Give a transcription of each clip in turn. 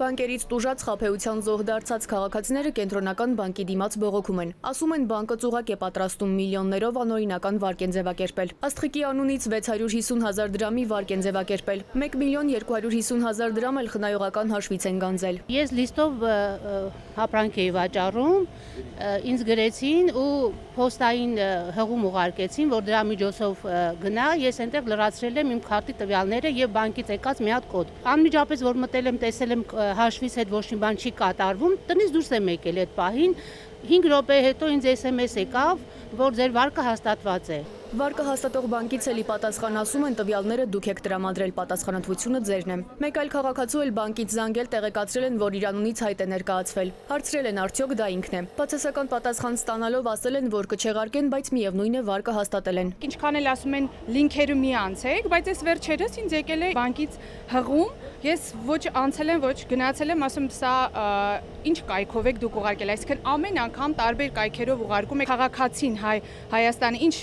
Բանկերից տուժած խաբեության զոհ դարձած քաղաքացիները կենտրոնական բանկի դիմաց բողոքում են։ Ասում են բանկը ծուղակ է պատրաստում միլիոններով անօրինական վարկ են ձևակերպել։ Աստղիկի անունից 650,000 դրամի վարկ են ձևակերպել։ 1,250,000 դրամ էլ խնայողական հաշվից են գանձել։ Ես լիստով հապրանք էի վաճառում, ինձ գրեցին ու փոստային հղում ուղարկեցին, որ դրա միջոցով գնա, ես այնտեղ լրացրել եմ իմ քարտի տվյալները եւ բանկից եկած մի հատ կոդ։ Անմիջապես որ մտել եմ, տեսել եմ հաշվից հետ ոչ մի բան չի կատարվում, տնից դուրս եմ եկել այդ պահին, 5 րոպե հետո ինձ SMS եկավ, որ ձեր վարկը հաստատված է։ Վարկը հաստատող բանկից էլի պատասխան ասում են տվյալները դուք եք տրամադրել, պատասխանատվությունը ձերն է։ Մեկ այլ քաղաքացու էլ բանկից զանգել տեղեկացրել են, որ իր անունից հայտ է ներկայացվել։ Հարցրել են արդյոք դա ինքն է։ Բացասական պատասխան ստանալով ասել են, որ կչեղարկեն, բայց միևնույն է վարկը հաստատել են։ Ինչքան էլ ասում են լինքերը մի անցեք, բայց այս վերջերս ինձ եկել է բանկից հղում, ես ոչ անցել եմ, ոչ գնացել եմ, ասում սա ինչ կայքով եք դուք ուղարկել, այսինքն ամեն անգամ տարբեր կայքերով ուղարկում եք քաղաքացին Հայաստանի ինչ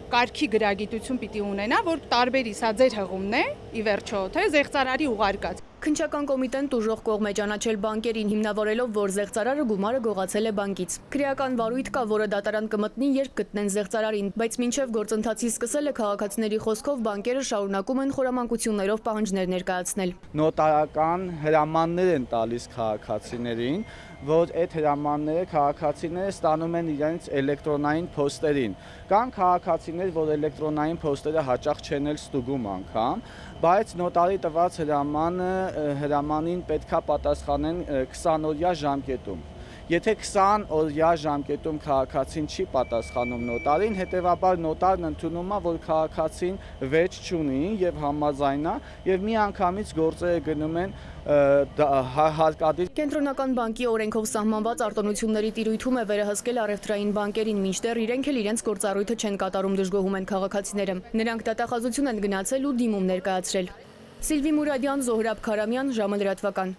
կարգի գրագիտություն պիտի ունենա, որ տարբերի սա ձեր հղումն է, ի վերջո, թե զեղծարարի ուղարկած։ Քննչական կոմիտեն տուժող կողմ է ճանաչել բանկերին հիմնավորելով, որ զեղծարարը գումարը գողացել է բանկից։ Քրեական վարույթ կա, որը դատարան կմտնի, երբ գտնեն զեղծարարին, բայց մինչև գործընթացի սկսելը քաղաքացիների խոսքով բանկերը շարունակում են խորամանկություններով պահանջներ ներկայացնել։ Նոտարական հրամաններ են տալիս քաղաքացիներին, որ այդ հրամանները քաղաքացիները ստանում են իրենց էլեկտրոնային փոստերին։ Կան քաղաքացիներ, որ էլեկտրոնային փոստերը հաճախ չեն էլ ստուգում անգամ, բայց նոտարի տված հրամանին պետքա պատասխանեն 20-օրյա ժամկետում։ Եթե 20 օրյա ժամկետում քաղաքացին չի պատասխանում նոտարին, հետևաբար նոտարն ընդունում է, որ քաղաքացին վեճ չունի եւ համաձայն է եւ միանգամից գործերը գնում են հարկադիր։ Կենտրոնական բանկի օրենքով սահմանված արտոնությունների տիրույթում է վերահսկել առևտրային բանկերին, մինչդեռ իրենք էլ իրենց գործառույթը չեն կատարում, դժգոհում են քաղաքացիները։ Նրանք դատախազություն են գնացել ու դիմում ներկայացրել։ Սիլվի Մուրադյան, Զոհրաբ Քարամյան, ժամը լրատվական։